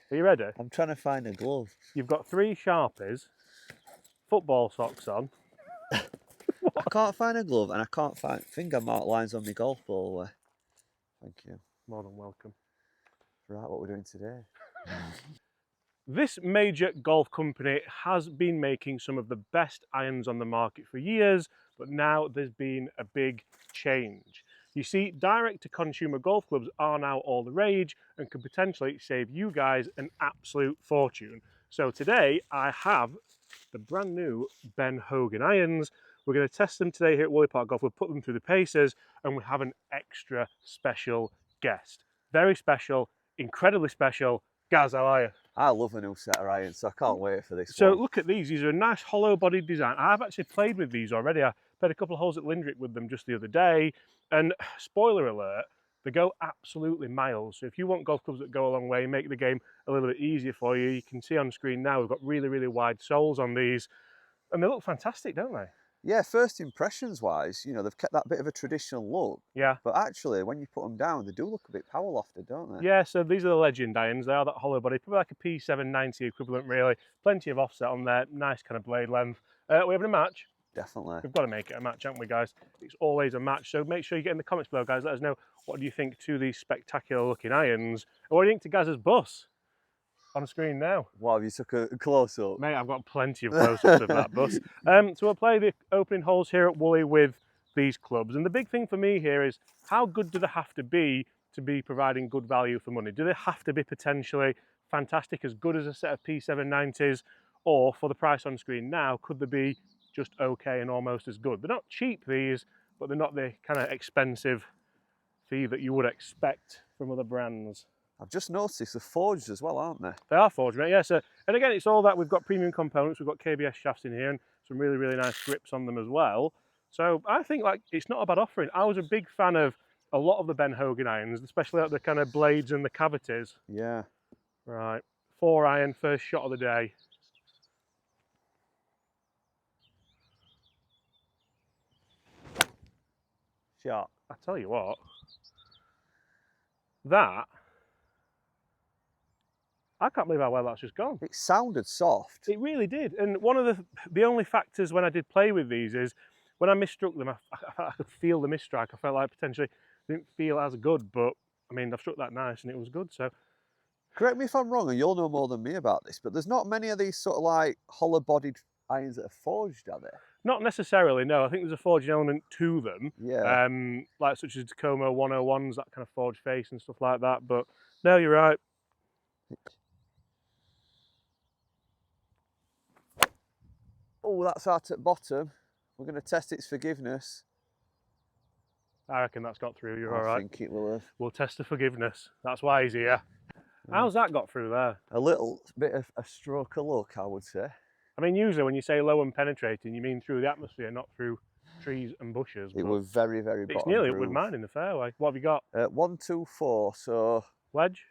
Are you ready? I'm trying to find a glove. You've got 3 Sharpies, football socks on. I can't find a glove and I can't find finger mark lines on my golf ball. Thank you. More than welcome. Right, what we're doing today. This major golf company has been making some of the best irons on the market for years, but now there's been a big change. You see, direct-to-consumer golf clubs are now all the rage and can potentially save you guys an absolute fortune. So today I have the brand new Ben Hogan irons. We're going to test them today here at Woolley Park Golf. We'll put them through the paces and we have an extra special guest. Very special, incredibly special. Gaz, how are you? I love a new set of irons, so I can't wait for this So one. look at these are a nice hollow bodied design. I've actually played with these already. I played a couple of holes at Lindrick with them just the other day, and spoiler alert, they go absolutely miles. So if you want golf clubs that go a long way, make the game a little bit easier for you, you can see on screen now we've got really, really wide soles on these, and they look fantastic, don't they? Yeah, first impressions wise, you know, they've kept that bit of a traditional look. Yeah. But actually, when you put them down, they do look a bit power lofted, don't they? Yeah, so these are the Legend irons. They are that hollow body, probably like a P790 equivalent really. Plenty of offset on there, nice kind of blade length. We having a match? Definitely. We've got to make it a match, haven't we, guys? It's always a match. So make sure you get in the comments below, guys. Let us know what do you think to these spectacular looking irons. And what do you think to Gaz's bus? On the screen now. Wow, you took a close up. Mate, I've got plenty of close-ups of that bus. So we'll play the opening holes here at Woolley with these clubs. And the big thing for me here is how good do they have to be providing good value for money? Do they have to be potentially fantastic, as good as a set of P790's, or for the price on screen now, could they be just okay and almost as good? They're not cheap, these, but they're not the kind of expensive fee that you would expect from other brands. I've just noticed they're forged as well, aren't they? They are forged, mate, yeah. So, and again, it's all that. We've got premium components, we've got KBS shafts in here and some really, really nice grips on them as well. So I think like it's not a bad offering. I was a big fan of a lot of the Ben Hogan irons, especially like the kind of blades and the cavities. Yeah. Right, 4-iron, first shot of the day. Sharp. I tell you what, that, I can't believe how well that's just gone. It sounded soft. It really did. And one of the only factors when I did play with these is when I misstruck them, I could feel the misstrike. I felt like potentially didn't feel as good, but I mean, I've struck that nice and it was good. So Correct me if I'm wrong, and you'll know more than me about this, but there's not many of these sort of like hollow-bodied irons that are forged, are there? not necessarily, no. I think there's a forging element to them. Yeah. Like such as Takomo 101's, that kind of forged face and stuff like that. But no, you're right. Oh, that's out at bottom. We're going to test its forgiveness. I reckon that's got through. You're all right. I think it will have. We'll test the forgiveness. That's why he's here. How's that got through there? A little bit of a stroke of luck, I would say. I mean, usually when you say low and penetrating, you mean through the atmosphere, not through trees and bushes. It was very, very bottom. It's nearly up with mine in the fairway. What have you got? 1, 2, 4. So Wedge?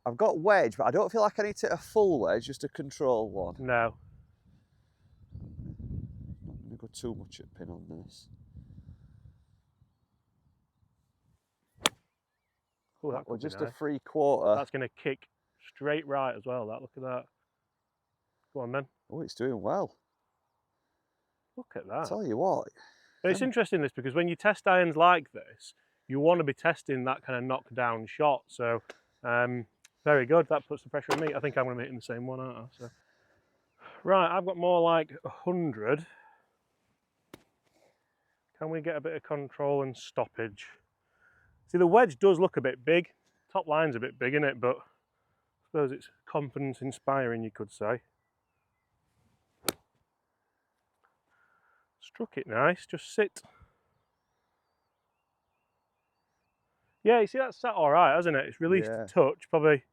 I've got wedge, but I don't feel like I need to hit a full wedge, just a control one. No. I'm not going to go too much at pin on this. Oh, that Or could be just nice. a 3/4. That's going to kick straight right as well. That, look at that. Go on then. Oh, it's doing well. Look at that. Tell you what. But it's interesting this because when you test irons like this, you want to be testing that kind of knockdown shot. So very good. That puts the pressure on me. I think I'm going to be hitting the same one, aren't I? So. Right, I've got more like 100. Can we get a bit of control and stoppage? See, the wedge does look a bit big. Top line's a bit big, isn't it? But I suppose it's confidence inspiring, you could say. Struck it nice, just sit. Yeah, you see that's sat all right, hasn't it? It's released a touch, probably.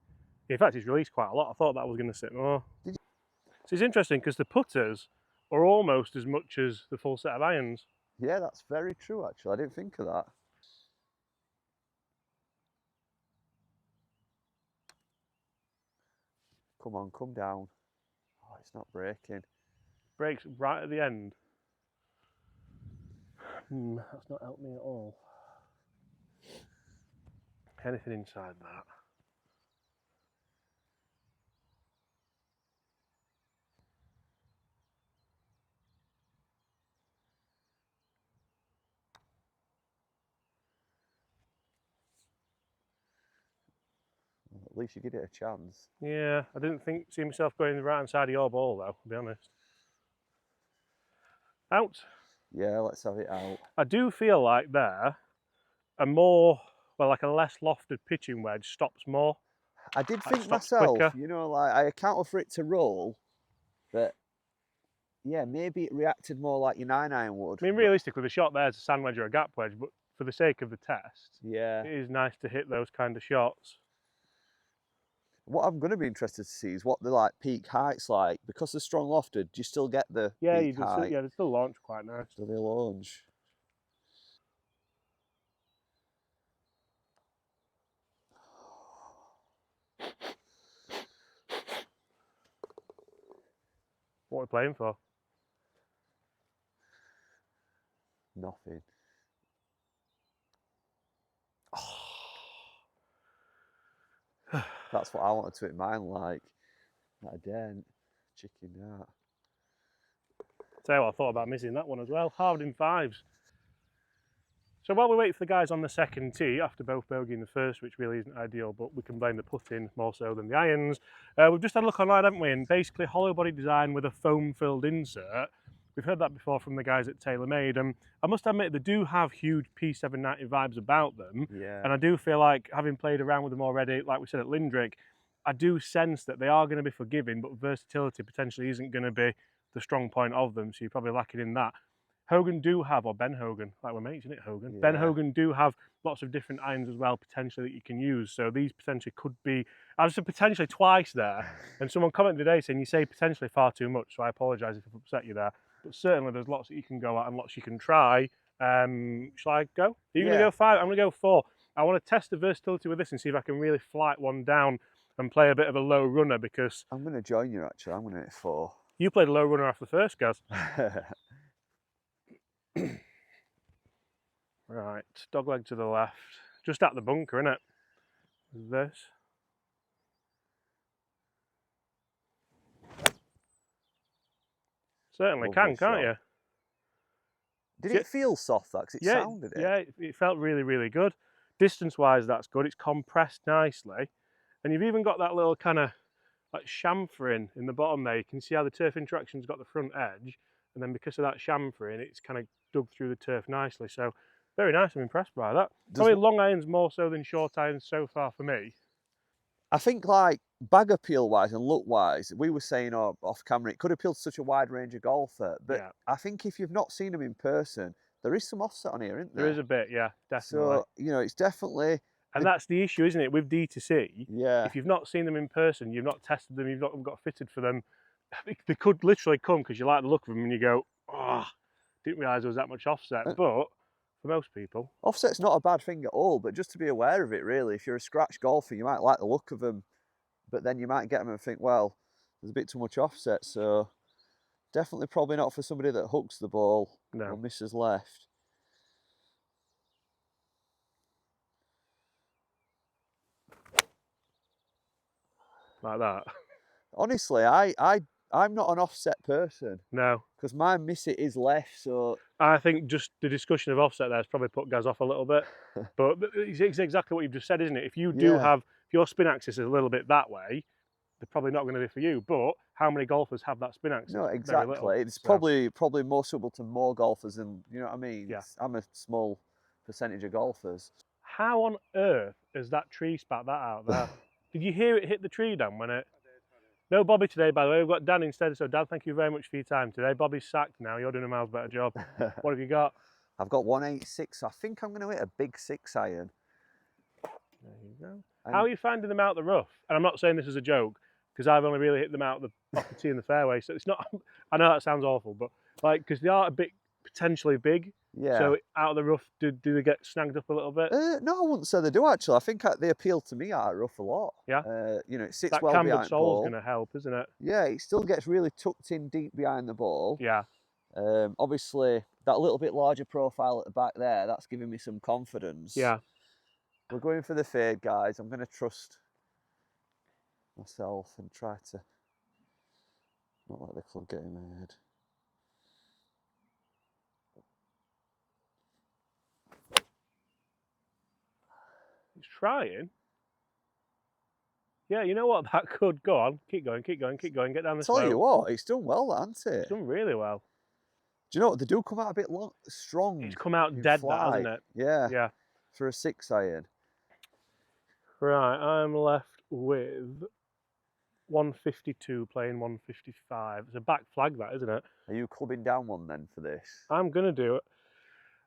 In fact, it's released quite a lot. I thought that was going to sit more. So it's interesting because the putters are almost as much as the full set of irons. Yeah, that's very true, actually. I didn't think of that. Come on, come down. Oh, it's not breaking. Breaks right at the end. That's not helped me at all. Anything inside that. least you give it a chance. Yeah, I didn't see myself going the right hand side of your ball though, to be honest. Out. Yeah, let's have it out. I do feel like there, a more, well, like a less lofted pitching wedge stops more. I did Like think stops myself, quicker. you know, like I accounted for it to roll, but yeah, maybe it reacted more like your 9-iron would. I mean, realistically, the shot there's a sand wedge or a gap wedge, but for the sake of the test, Yeah. it is nice to hit those kind of shots. What I'm going to be interested to see is what the like peak height's like. Because they're strong lofted, do you still get the Yeah, peak height? yeah, they still launch quite nice. Do they launch? What are we playing for? Nothing. That's what I wanted to hit mine like. Not a dent. Chicken that. Tell you what, I thought about missing that one as well. Hard in fives. So while we wait for the guys on the second tee, after both bogeying the first, which really isn't ideal, but we can blame the putting more so than the irons, we've just had a look online, haven't we? And basically hollow body design with a foam-filled insert. We've heard that before from the guys at TaylorMade, and I must admit they do have huge P790 vibes about them. Yeah. And I do feel like, having played around with them already, like we said at Lindrick, I do sense that they are going to be forgiving, but versatility potentially isn't going to be the strong point of them, so you're probably lacking in that. Hogan do have, or Ben Hogan, like we're mates, isn't it, Hogan? Yeah. Ben Hogan do have lots of different irons as well, potentially, that you can use. So these potentially could be, I said potentially twice there, and someone commented today saying you say potentially far too much, so I apologise if I've upset you there. But certainly there's lots that you can go at and lots you can try. Shall I go? Are you going to go 5? I'm going to go 4. I want to test the versatility with this and see if I can really flight one down and play a bit of a low runner, because I'm going to join you actually. I'm going to hit 4. you played a low runner off the first, Gaz. Right, dogleg to the left, just at the bunker, innit? This. Certainly Lovely can't shot. you? Did it feel soft that? Because it sounded it. Yeah, it felt really, really good. Distance-wise, that's good. It's compressed nicely. And you've even got that little kind of like chamfering in the bottom there. You can see how the turf interaction's got the front edge. And then because of that chamfering, it's kind of dug through the turf nicely. So very nice. I'm impressed by that. Probably long irons more so than short irons so far for me. I think like bag appeal wise and look wise, we were saying off camera, it could appeal to such a wide range of golfer. But yeah. I think if you've not seen them in person, there is some offset on here, isn't there? There is a bit, yeah, definitely. So, you know, it's definitely... And that's the issue, isn't it, with DTC? Yeah. If you've not seen them in person, you've not tested them, you've not got fitted for them, they could literally come because you like the look of them and you go, oh, didn't realise there was that much offset. But for most people... Offset's not a bad thing at all, but just to be aware of it, really. If you're a scratch golfer, you might like the look of them, but then you might get them and think, well, there's a bit too much offset, so definitely probably not for somebody that hooks the ball or misses left. Like that. Honestly, I'm not an offset person. No. Because my miss it is left, so... I think just the discussion of offset there has probably put Gaz off a little bit. But it's exactly what you've just said, isn't it? If you do have, if your spin axis is a little bit that way, they're probably not going to be for you. But how many golfers have that spin axis? No, exactly. It's probably more suitable to more golfers than, you know what I mean? Yeah. I'm a small percentage of golfers. How on earth has that tree spat that out there? Did you hear it hit the tree, Dan, when it... No Bobby today, by the way. We've got Dan instead. So, Dan, thank you very much for your time today. Bobby's sacked now. You're doing a miles better job. What have you got? I've got 186. So I think I'm going to hit a big 6-iron. There you go. How are you finding them out the rough? And I'm not saying this as a joke, because I've only really hit them out off the tee in the fairway. So it's not... I know that sounds awful, but like, because they are a bit potentially big. Yeah. So out of the rough, do they get snagged up a little bit? No, I wouldn't say they do actually. I think they appeal to me out of rough a lot. Yeah. You know, it sits that well behind the cambered ball. sole's going to help, isn't it? Yeah, it still gets really tucked in deep behind the ball. Yeah. Obviously, that little bit larger profile at the back there, that's giving me some confidence. Yeah. We're going for the fade, guys. I'm going to trust myself and try to not let the club get in my head. He's trying. Yeah, you know what? That could go on. Keep going, keep going, keep going. Get down the Tell you slope. what, it's done well, hasn't it? It's done really well. Do you know what? They do come out a bit strong. It's come out in dead, that, flight. hasn't it? Yeah. Yeah. For a 6-iron. Right, I'm left with 152 playing 155. It's a back flag, that, isn't it? Are you clubbing down one then for this? I'm going to do it.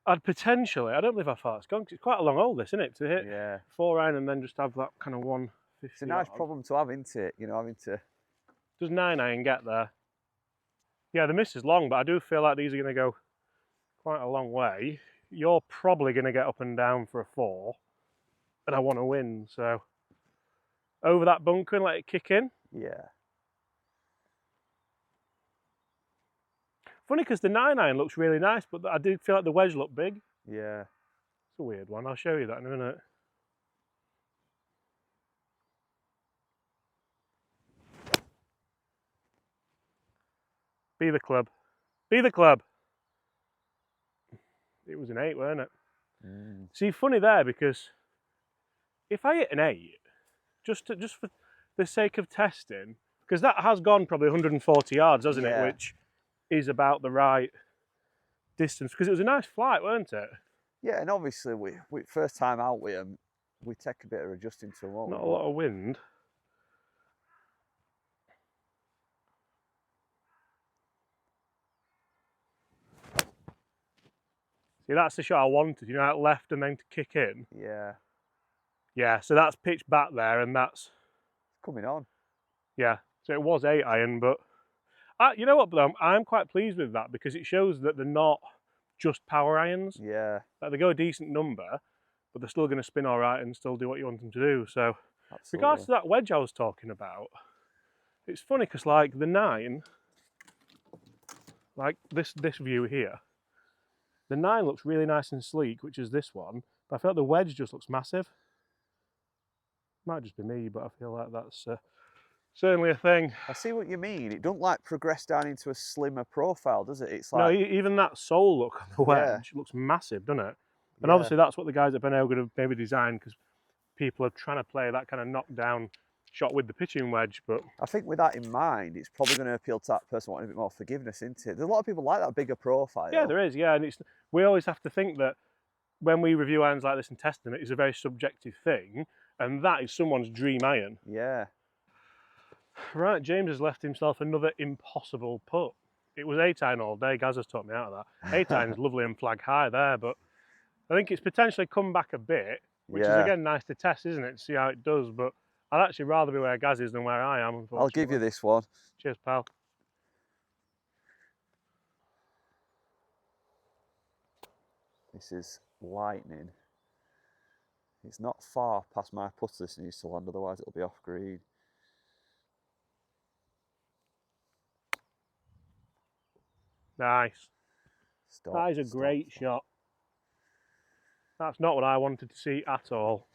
I'd potentially, I don't believe how far it's gone, 'cause it's quite a long hole, this, isn't it? To hit 4-iron and then just have that kind of 150. It's a nice problem to have, isn't it? You know, having to... Does 9-iron get there? Yeah, the miss is long, but I do feel like these are going to go quite a long way. You're probably going to get up and down for a 4, and I want to win, so over that bunker and let it kick in. Yeah. Funny because the 9-iron looks really nice, but I do feel like the wedge looked big. Yeah. It's a weird one. I'll show you that in a minute. Be the club. Be the club. It was an 8, weren't it? See, funny there, because if I hit an 8, just for the sake of testing, because that has gone probably 140 yards, hasn't it? Which is about the right distance, because it was a nice flight, weren't it? Yeah, and obviously we first time out with them, we take a bit of adjusting to them. Not a lot of wind. See, that's the shot I wanted, you know, out left and then to kick in. Yeah. Yeah, so that's pitched back there, and that's coming on. Yeah, so it was 8-iron, but you know what, though, I'm quite pleased with that, because it shows that they're not just power irons. Yeah. Like, they go a decent number, but they're still going to spin all right and still do what you want them to do. So, Absolutely. regards to that wedge I was talking about, it's funny because, like, the 9, like this view here, the 9 looks really nice and sleek, which is this one, but I feel like the wedge just looks massive. Might just be me, but I feel like that's certainly a thing. I see what you mean. It don't like progress down into a slimmer profile, does it? It's like... No, even that sole look on the wedge looks massive, doesn't it? And obviously that's what the guys at Ben Hogan have maybe designed, because people are trying to play that kind of knockdown shot with the pitching wedge. But I think with that in mind, it's probably going to appeal to that person wanting a bit more forgiveness, isn't it? There's a lot of people like that bigger profile. Yeah, there is, yeah. And we always have to think that when we review irons like this and test them, it is a very subjective thing, and that is someone's dream iron. Yeah. Right, James has left himself another impossible putt. It was 8-iron all day. Gaz has taught me out of that. 8-iron is lovely and flag high there, but I think it's potentially come back a bit, which is again nice to test, isn't it? To see how it does. But I'd actually rather be where Gaz is than where I am, unfortunately. I'll give you this one. Cheers, pal. This is lightning. It's not far past my putter this needs to land, otherwise it'll be off green. Nice. Stop, that is a great shot. That's not what I wanted to see at all.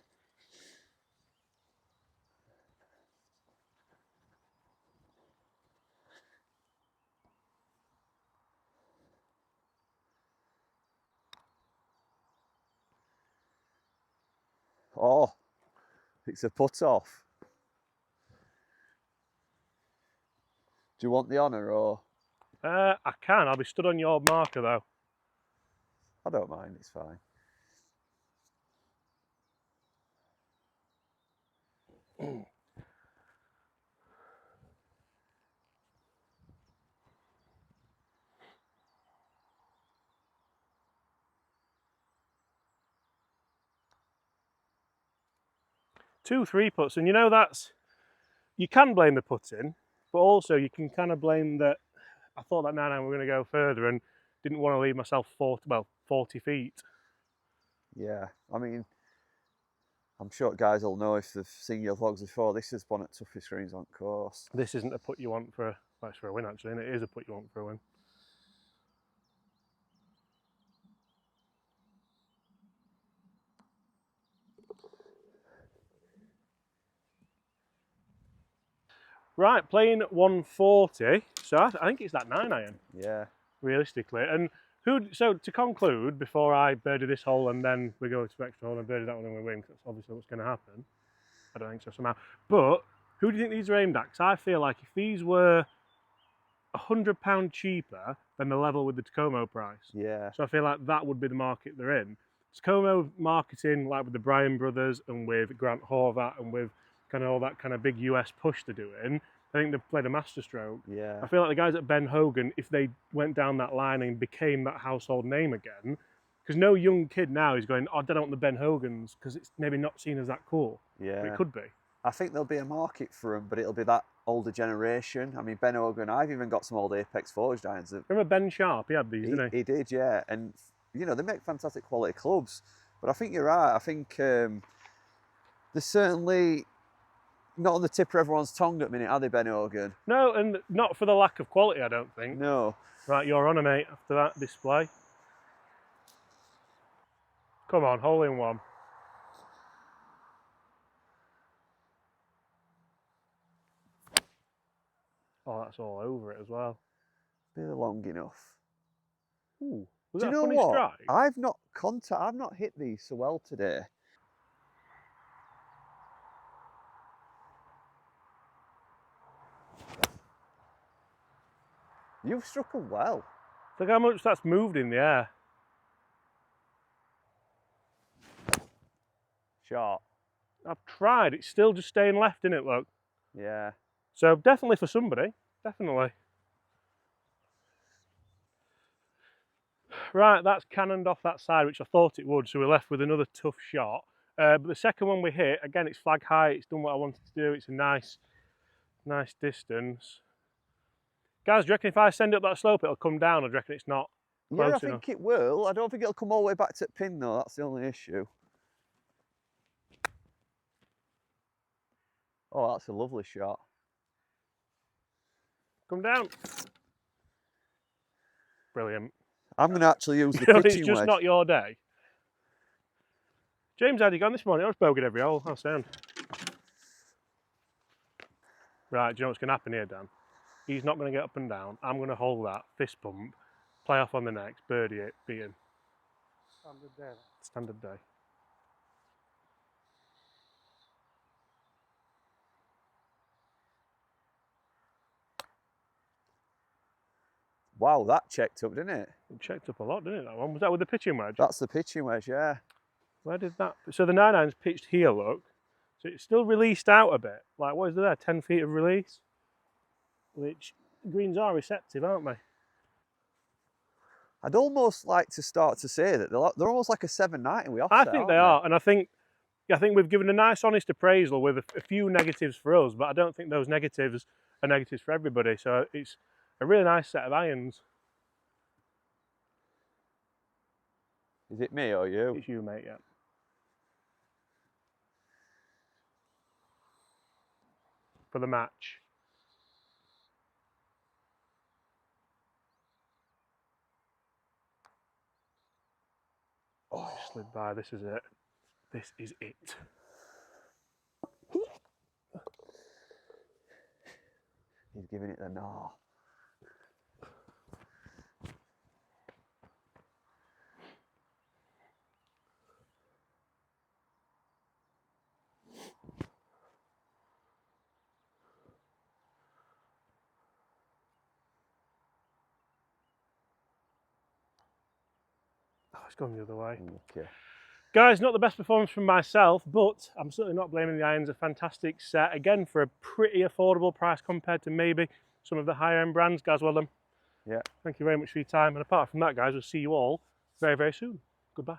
Oh, it's a putt off. Do you want the honour or? I can. I'll be stood on your marker though. I don't mind, it's fine. Two 3-putts, and you know you can blame the putting, but also you can kind of blame that I thought that 9-iron were going to go further and didn't want to leave myself 40 feet. Yeah, I mean, I'm sure guys will know if they've seen your vlogs before, this is one of the toughest greens on course. This isn't a putt you want for a win actually, and it is a putt you want for a win. Right, playing 140, so I think it's that 9-iron. Yeah. Realistically, and so to conclude, before I birdie this hole and then we go to extra hole and birdie that one and we win, because that's obviously what's going to happen. I don't think so somehow. But Who do you think these are aimed at? Because I feel like if these were £100 cheaper, then they're level with the Takomo price. Yeah. So I feel like that would be the market they're in. Takomo marketing, like with the Bryan brothers and with Grant Horvat and with kind of all that kind of big US push they're doing, I think they've played a masterstroke. Yeah. I feel like the guys at Ben Hogan, if they went down that line and became that household name again, because no young kid now is going, oh, I don't want the Ben Hogans, because it's maybe not seen as that cool. Yeah. But it could be. I think there'll be a market for them, but it'll be that older generation. I mean, Ben Hogan, I've even got some old Apex forged irons. Remember Ben Sharp? He had these, didn't he? He did, yeah. And, you know, they make fantastic quality clubs. But I think you're right. I think they're certainly not on the tip of everyone's tongue at the minute, are they, Ben Hogan? No, and not for the lack of quality, I don't think. No. Right, you're on, mate, after that display. Come on, hole in one. Oh, that's all over it as well. Really long enough. Ooh, was Do that you a know funny what? strike? I've not hit these so well today. You've struck them well. Look how much that's moved in the air. Sharp. I've tried, it's still just staying left, in it, look. Yeah. So definitely for somebody, definitely. Right, that's cannoned off that side, which I thought it would, so we're left with another tough shot. But the second one we hit, again, it's flag high, it's done what I wanted to do, it's a nice distance. Guys, do you reckon if I send it up that slope, it'll come down, or do you reckon it's not close enough? Yeah, I think it will. I don't think it'll come all the way back to the pin, though. That's the only issue. Oh, that's a lovely shot. Come down. Brilliant. I'm going to actually use the You know, pitching it's just wedge. not your day. James, how'd you gone this morning? I was bogeyed every hole. I'll sound. Right, do you know what's going to happen here, Dan? He's not going to get up and down. I'm going to hold that, fist pump, play off on the next, birdie it, be in. Standard day. Standard day. Wow, that checked up, didn't it? It checked up a lot, didn't it, that one? Was that with the pitching wedge? That's the pitching wedge, yeah. Where did that... So the 9-iron's pitched here, look. So it's still released out a bit. Like, what is there? 10 feet of release? Which greens are receptive, aren't they? I'd almost like to start to say that they're almost like a 790 with offset. I think they are, and I think we've given a nice, honest appraisal with a few negatives for us, but I don't think those negatives are negatives for everybody. So it's a really nice set of irons. Is it me or you? It's you, mate, yeah. For the match. Oh, it slid by. This is it. This is it. He's giving it the gnaw. Oh, it's gone the other way. Okay. Guys, not the best performance from myself, but I'm certainly not blaming the irons. A fantastic set, again, for a pretty affordable price compared to maybe some of the higher end brands. Guys, well done. Yeah. Thank you very much for your time. And apart from that, guys, we'll see you all very, very soon. Goodbye.